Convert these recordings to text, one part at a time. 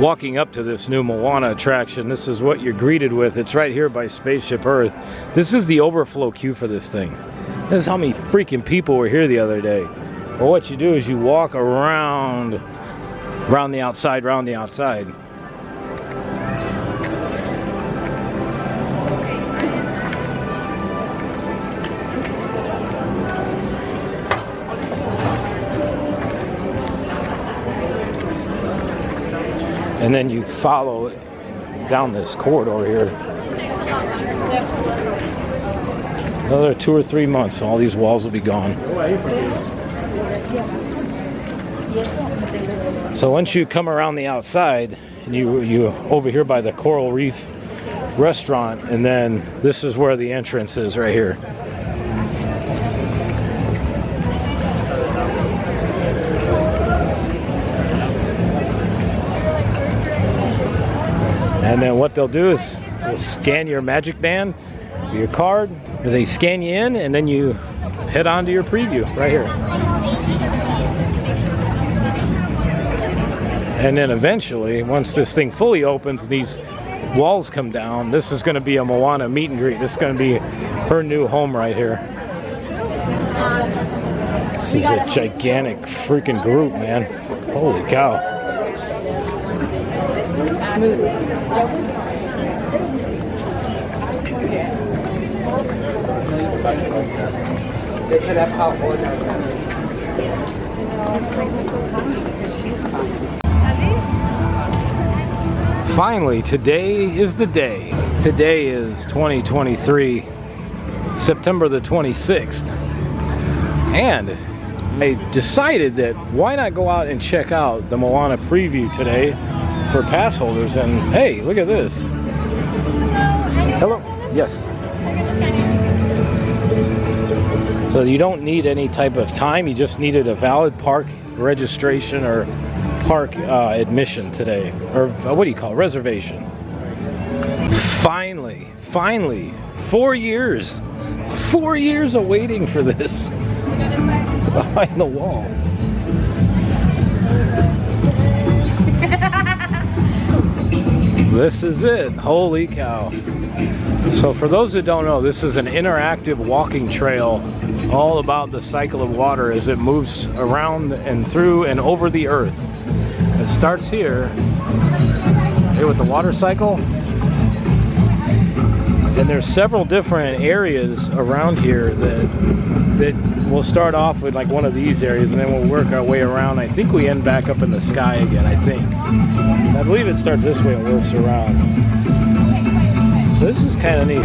Walking up to this new Moana attraction, this is what you're greeted with. It's right here by Spaceship Earth. This is the overflow queue for this thing. This is how many freaking people were here the other day. Well, what you do is you walk around the outside, round the outside. And then you follow down this corridor here. Another 2 or 3 months, and all these walls will be gone. So once you come around the outside, and you over here by the Coral Reef restaurant, and then this is where the entrance is right here. And then what they'll do is they'll scan your magic band, your card, and they scan you in, and then you head on to your preview right here. And then eventually, once this thing fully opens, these walls come down, this is going to be a Moana meet and greet. This is going to be her new home right here. This is a gigantic freaking group, man. Holy cow. Finally, today is the day. Today is 2023, September the 26th. And I decided that why not go out and check out the Moana preview today for pass holders. And hey, look at this. Hello. Yes. So you don't need any type of time. You just needed a valid park registration or park admission today, or what do you call it? Reservation. Finally, 4 years of waiting for this behind the wall. This is it. Holy cow. So for those that don't know, this is an interactive walking trail all about the cycle of water as it moves around and through and over the earth. It starts here with the water cycle, and there's several different areas around here that we'll start off with, like one of these areas, and then we'll work our way around. I think we end back up in the sky again, I think. I believe it starts this way and works around. So this is kind of neat.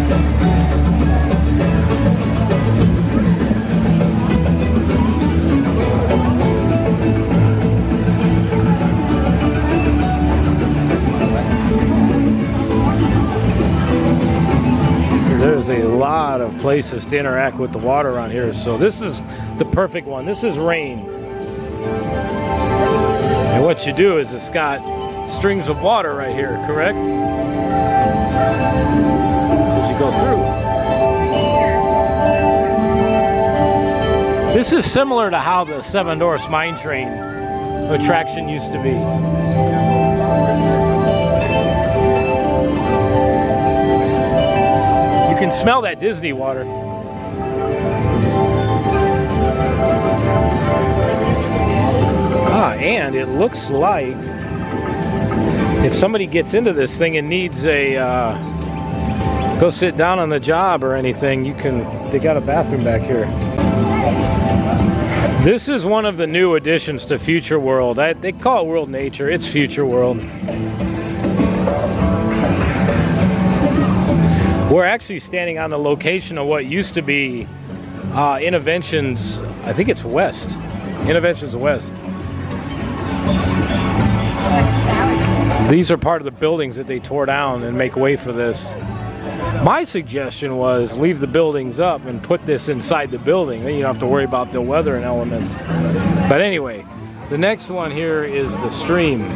There's a lot of places to interact with the water around here. So this is the perfect one. This is rain. And what you do is it's got strings of water right here, correct? As you go through. This is similar to how the Seven Dwarfs Mine Train attraction used to be. You can smell that Disney water. And it looks like if somebody gets into this thing and needs a go sit down on the job or anything, they got a bathroom back here. This is one of the new additions to Future World. They call it World Nature. It's Future World. We're actually standing on the location of what used to be Innovations, I think it's West. Innovations West. These are part of the buildings that they tore down and make way for this. My suggestion was leave the buildings up and put this inside the building. Then you don't have to worry about the weather and elements. But anyway, the next one here is the stream.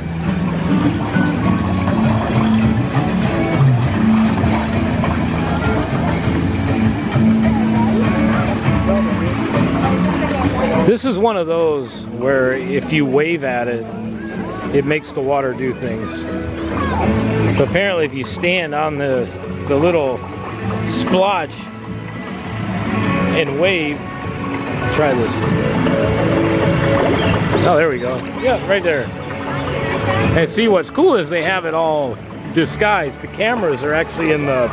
This is one of those where if you wave at it, it makes the water do things. So apparently if you stand on the little splotch and wave, try this. Oh, there we go. Yeah, right there. And see, what's cool is they have it all disguised. The cameras are actually in the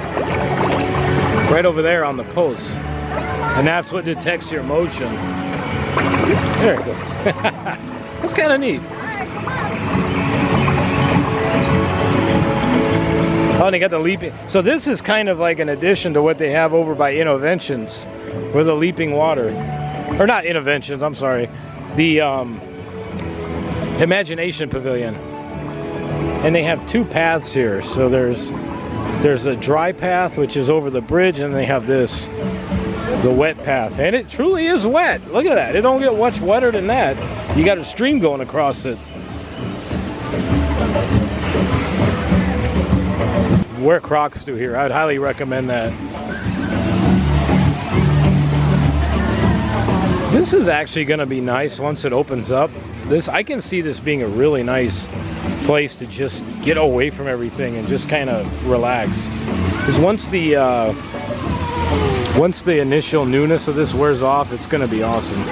right over there on the posts, and that's what detects your motion. There it goes. That's kind of neat. Oh, and they got the leaping. So this is kind of like an addition to what they have over by Innovations, with the leaping water, or not Innovations. I'm sorry, the Imagination Pavilion. And they have two paths here. So there's a dry path, which is over the bridge, and they have this, the wet path. And it truly is wet. Look at that. It don't get much wetter than that. You got a stream going across it. Wear Crocs through here. I'd highly recommend that. This is actually going to be nice once it opens up. I can see this being a really nice place to just get away from everything and just kind of relax. Because once the initial newness of this wears off, it's going to be awesome.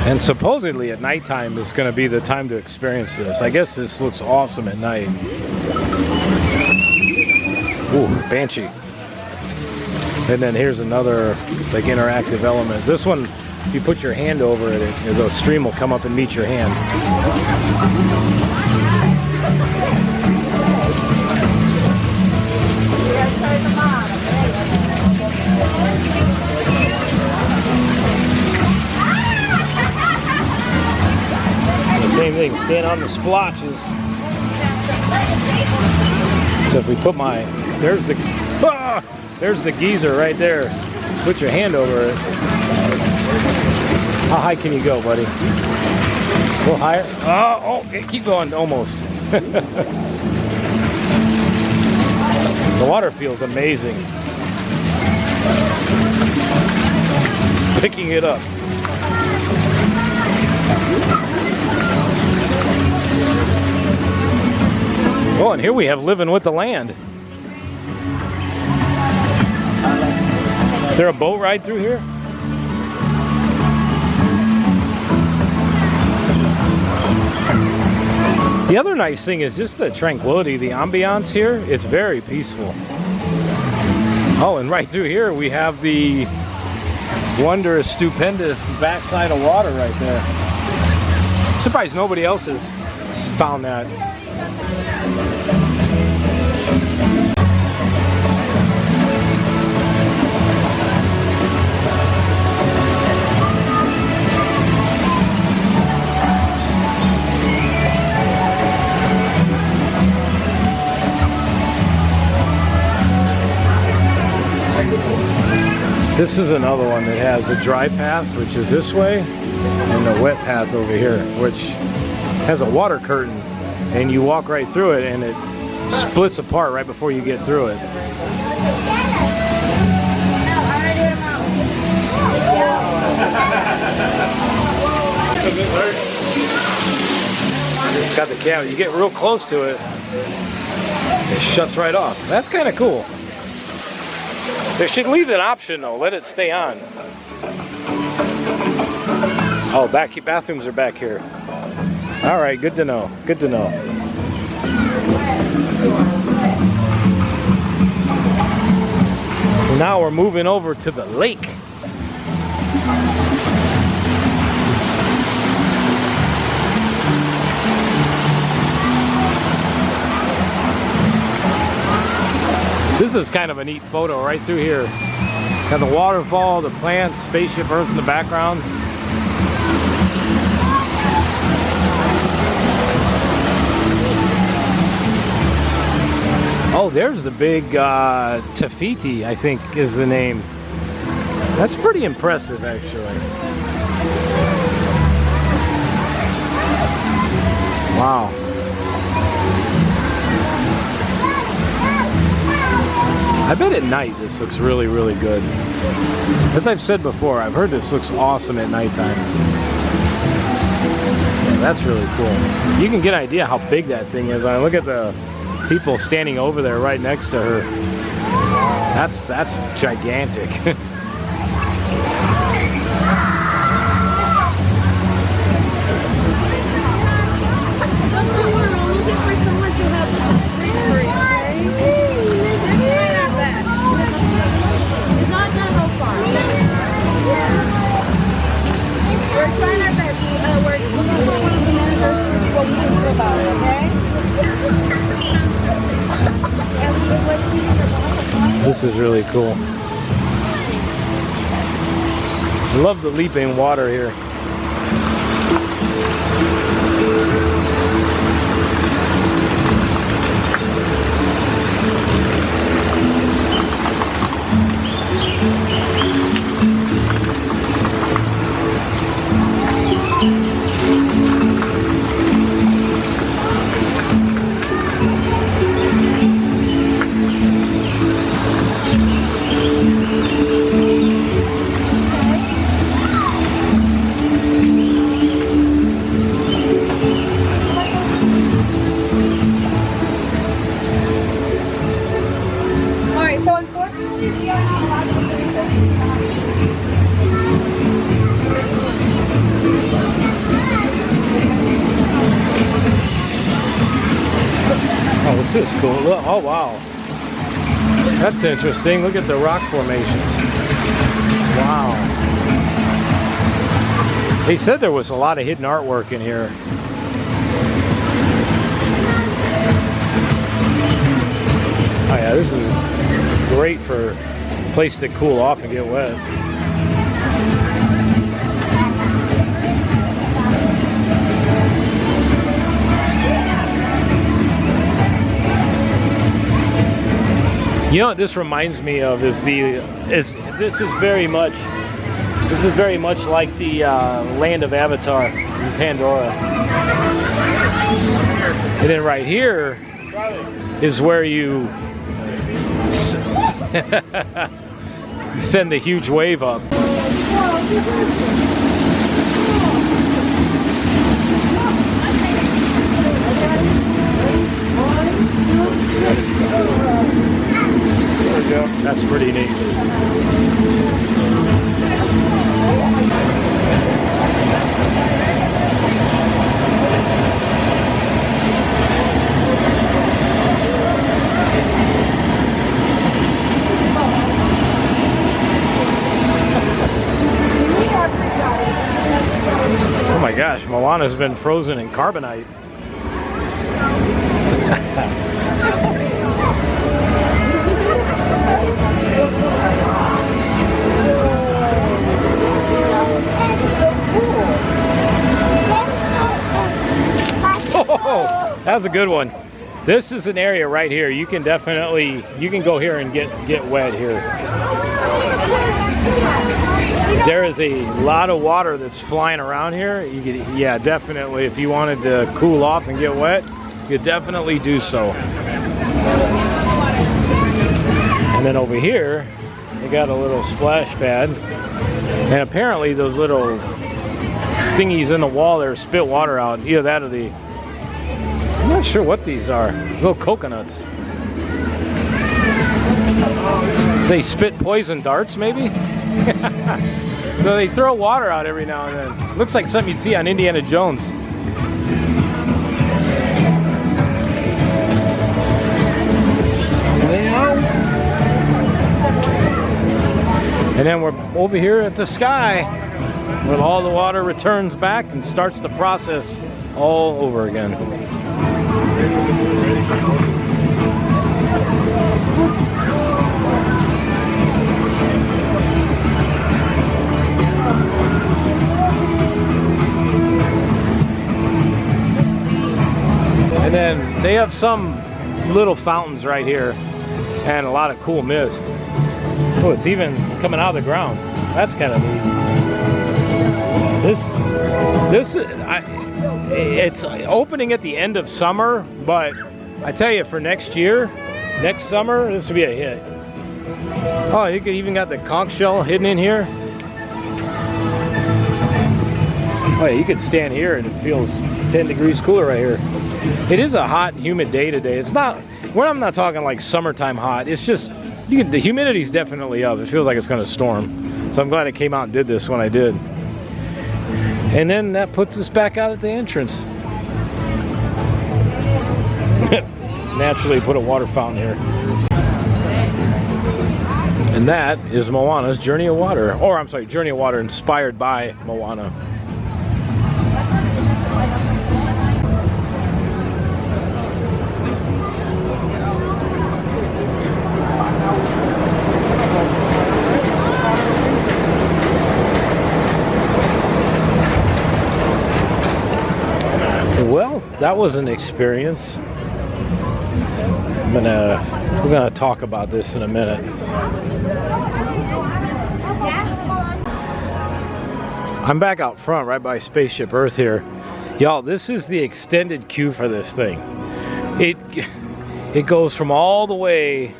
And supposedly at nighttime is going to be the time to experience this. I guess this looks awesome at night. Ooh, Banshee. And then here's another like interactive element. This one, if you put your hand over it, the stream will come up and meet your hand. The same thing, stand on the splotches. So if we put there's the geyser right there. Put your hand over it. How high can you go, buddy? A little higher? Oh, keep going, almost. The water feels amazing. Picking it up. Oh, and here we have Living with the Land. Is there a boat ride through here? The other nice thing is just the tranquility, the ambiance here. It's very peaceful. Oh, and right through here we have the wondrous, stupendous backside of water right there. I'm surprised nobody else has found that. This is another one that has a dry path, which is this way, and the wet path over here, which has a water curtain, and you walk right through it, and it splits apart right before you get through it. It's got the camera. You get real close to it, it shuts right off. That's kind of cool. They should leave an option though. Let it stay on. Oh, bathrooms are back here. All right, good to know. Good to know. Now we're moving over to the lake. This is kind of a neat photo right through here. Got the waterfall, the plants, spaceship Earth in the background. Oh, there's the big Tafiti, I think is the name. That's pretty impressive, actually. Wow. I bet at night this looks really, really good. As I've said before, I've heard this looks awesome at nighttime. Yeah, that's really cool. You can get an idea how big that thing is. I look at the people standing over there right next to her. That's gigantic. This is really cool. I love the leaping water here. Oh, this is cool. Oh, wow. That's interesting. Look at the rock formations. Wow. They said there was a lot of hidden artwork in here. Oh yeah, this is great for a place to cool off and get wet. You know what this reminds me of is this is very much like the land of Avatar in Pandora. And then right here is where you send the huge wave up. There we go. That's pretty neat. Oh my gosh, Moana's been frozen in carbonite. Oh, that was a good one. This is an area right here. You can go here and get wet here. There is a lot of water that's flying around here. You could, yeah, definitely. If you wanted to cool off and get wet, you could definitely do so. And then over here, they got a little splash pad, and apparently those little thingies in the wall there spit water out. Either that or I'm not sure what these are. Little coconuts. They spit poison darts, maybe? So they throw water out every now and then. Looks like something you'd see on Indiana Jones. And then we're over here at the sky, where all the water returns back and starts the process all over again. And then they have some little fountains right here and a lot of cool mist. Oh, it's even coming out of the ground. That's kind of neat. It's opening at the end of summer, but I tell you, for next summer, this will be a hit. Oh, you could even got the conch shell hidden in here. Oh, yeah, you could stand here and it feels 10 degrees cooler right here. It is a hot and humid day today. It's not, well, I'm not talking like summertime hot. It's just, the humidity's definitely up. It feels like it's going to storm. So I'm glad I came out and did this when I did. And then that puts us back out at the entrance. Naturally put a water fountain here. And that is Moana's Journey of Water. Or I'm sorry, Journey of Water inspired by Moana. Well, that was an experience. We're gonna talk about this in a minute. I'm back out front right by Spaceship Earth here. Y'all, this is the extended queue for this thing. It goes from all the way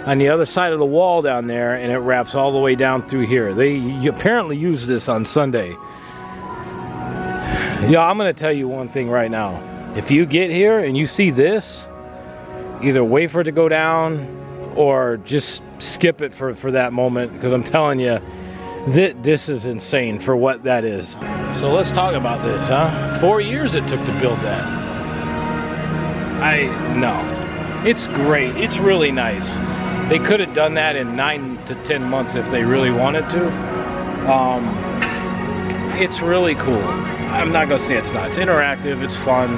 on the other side of the wall down there, and it wraps all the way down through here. They apparently use this on Sunday. Yeah, I'm gonna tell you one thing right now. If you get here and you see this, either wait for it to go down or just skip it for that moment, because I'm telling you, this is insane for what that is. So let's talk about this, huh? 4 years it took to build that. No, it's great. It's really nice. They could have done that in 9 to 10 months if they really wanted to. It's really cool. I'm not gonna say it's not. It's interactive. It's fun.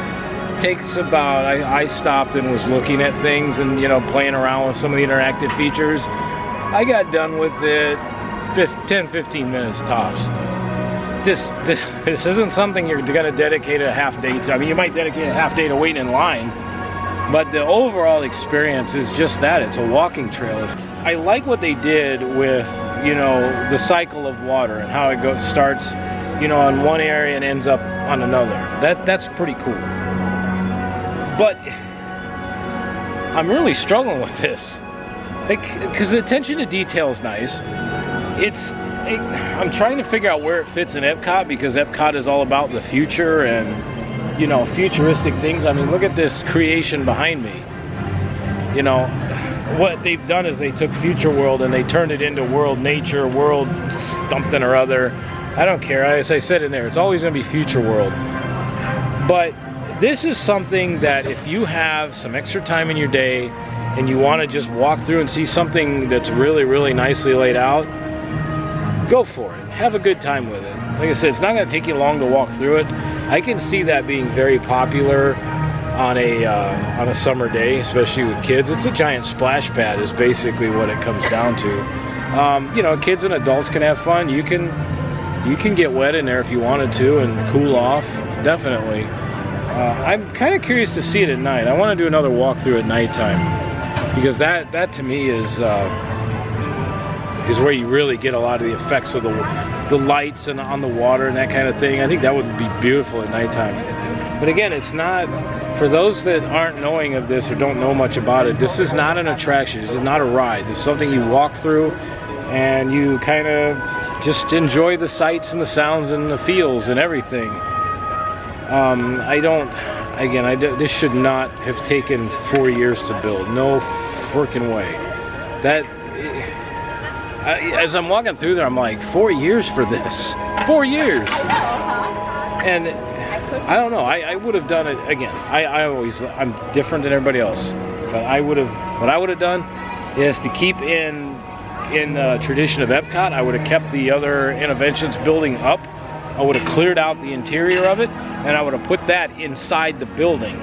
It takes about. I stopped and was looking at things and playing around with some of the interactive features. I got done with it 10-15 minutes tops. This isn't something you're gonna dedicate a half day to. I mean, you might dedicate a half day to waiting in line, but the overall experience is just that. It's a walking trail. I like what they did with the cycle of water and how it starts on one area and ends up on another. That's pretty cool. But I'm really struggling with this, because the attention to detail is nice. I'm trying to figure out where it fits in Epcot, because Epcot is all about the future and futuristic things. I mean, look at this creation behind me. What they've done is they took Future World and they turned it into World Nature, World something or other. I don't care. As I said in there, it's always going to be Future World. But this is something that if you have some extra time in your day and you want to just walk through and see something that's really, really nicely laid out, go for it. Have a good time with it. Like I said, it's not going to take you long to walk through it. I can see that being very popular on a summer day, especially with kids. It's a giant splash pad is basically what it comes down to. Kids and adults can have fun. You can get wet in there if you wanted to and cool off, definitely. I'm kind of curious to see it at night. I want to do another walkthrough at nighttime, because that to me is where you really get a lot of the effects of the lights and on the water and that kind of thing. I think that would be beautiful at nighttime. But again, it's not, for those that aren't knowing of this or don't know much about it, this is not an attraction. This is not a ride. This is something you walk through and you kind of just enjoy the sights and the sounds and the feels and everything. This should not have taken 4 years to build. No freaking way. As I'm walking through there, I'm like, 4 years for this. 4 years. And I don't know. I would have done it again. I'm different than everybody else. But what I would have done is to keep in the tradition of Epcot. I would have kept the other Innovations building up. I would have cleared out the interior of it, and I would have put that inside the building.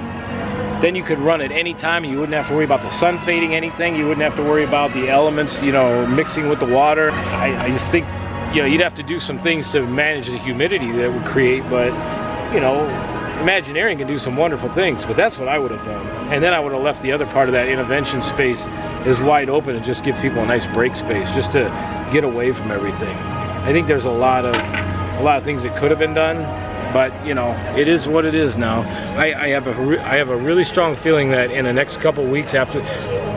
Then you could run it anytime. You wouldn't have to worry about the sun fading anything. You wouldn't have to worry about the elements, mixing with the water. I just think, you'd have to do some things to manage the humidity that it would create, but, Imagineering can do some wonderful things, but that's what I would have done. And then I would have left the other part of that Innovention space as wide open and just give people a nice break space, just to get away from everything. I think there's a lot of things that could have been done, but you know, it is what it is now. I have a really strong feeling that in the next couple weeks after,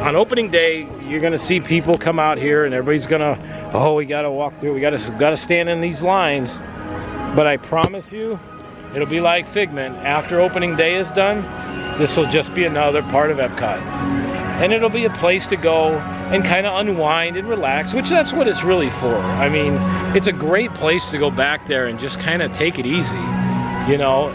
on opening day, you're gonna see people come out here and everybody's gonna, oh, we gotta walk through, we gotta stand in these lines. But I promise you, it'll be like Figment. After opening day is done, this will just be another part of Epcot. And it'll be a place to go and kind of unwind and relax, which that's what it's really for. I mean, it's a great place to go back there and just kind of take it easy, you know.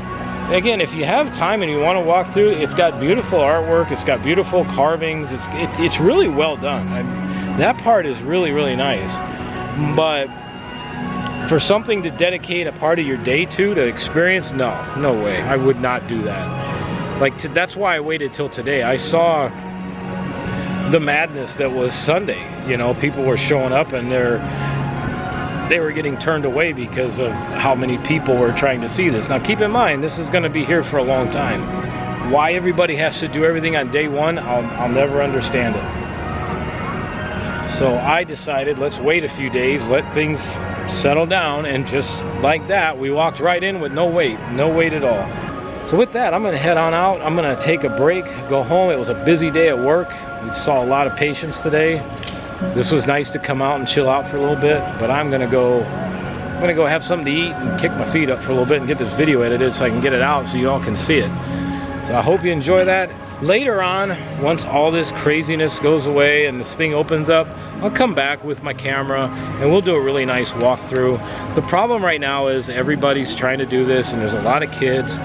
Again, if you have time and you want to walk through, it's got beautiful artwork, it's got beautiful carvings, it's really well done. That part is really, really nice. But for something to dedicate a part of your day to experience, no way. I would not do that. Like, that's why I waited till today. I saw the madness that was Sunday. You know, people were showing up and they were getting turned away because of how many people were trying to see this. Now keep in mind, this is going to be here for a long time. Why everybody has to do everything on day one, I'll never understand it. So I decided, let's wait a few days, let things settle down, and just like that, we walked right in with no wait at all. So with that, I'm going to head on out. I'm going to take a break, go home. It was a busy day at work. We saw a lot of patients today. This was nice to come out and chill out for a little bit, but I'm going to go have something to eat and kick my feet up for a little bit and get this video edited so I can get it out so you all can see it. So I hope you enjoy that. Later on, once all this craziness goes away and this thing opens up, I'll come back with my camera and we'll do a really nice walkthrough. The problem right now is everybody's trying to do this and there's a lot of kids,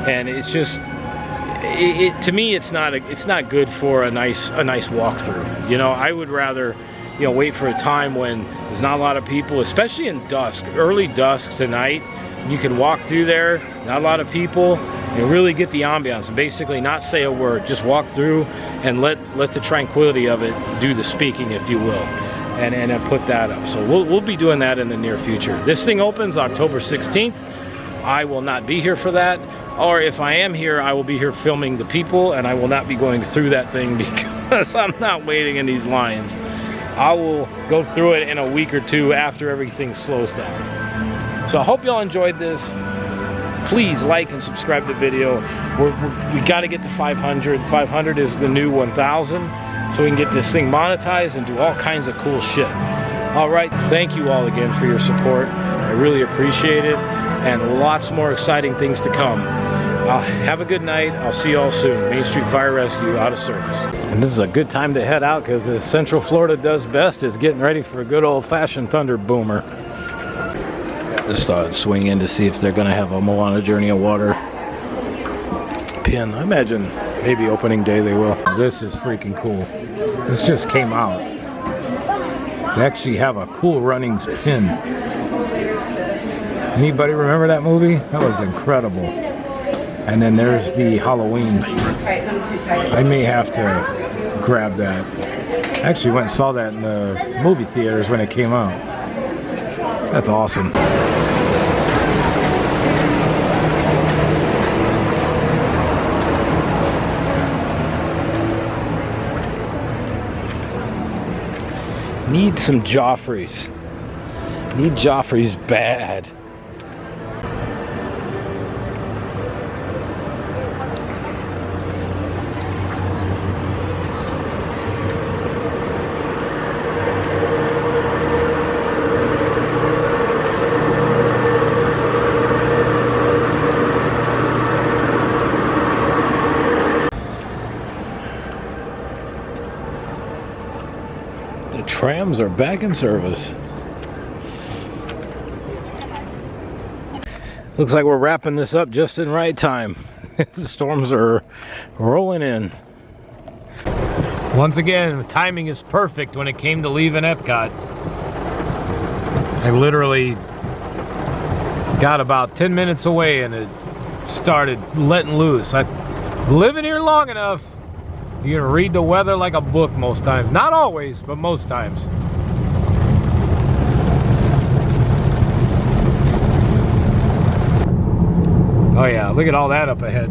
and it's just, to me, it's not good for a nice walkthrough. You know, I would rather, you know, wait for a time when there's not a lot of people, especially in dusk, early dusk tonight. You can walk through there, not a lot of people, and really get the ambiance. Basically, not say a word, just walk through and let the tranquility of it do the speaking, if you will, and put that up. So we'll be doing that in the near future. This thing opens October 16th. I will not be here for that. Or if I am here, I will be here filming the people, and I will not be going through that thing because I'm not waiting in these lines. I will go through it in a week or two after everything slows down. So I hope y'all enjoyed this. Please like and subscribe to the video. We got to get to 500. 500 is the new 1,000, so we can get this thing monetized and do all kinds of cool shit. All right, thank you all again for your support. I really appreciate it, and lots more exciting things to come. Have a good night. I'll see you all soon. Main Street Fire Rescue out of service. And this is a good time to head out because as Central Florida does best, is getting ready for a good old-fashioned Thunder Boomer. Just thought I'd swing in to see if they're going to have a Moana Journey of Water pin. I imagine maybe opening day they will. This is freaking cool. This just came out. They actually have a Cool Runnings pin. Anybody remember that movie? That was incredible. And then there's the Halloween. I may have to grab that. I actually went and saw that in the movie theaters when it came out. That's awesome. Need some Joffreys. Need Joffreys bad. The trams are back in service. Looks like we're wrapping this up just in right time. The storms are rolling in. Once again, the timing is perfect when it came to leaving Epcot. I literally got about 10 minutes away and it started letting loose. I'm living here long enough. You're gonna read the weather like a book most times. Not always, but most times. Oh yeah, look at all that up ahead.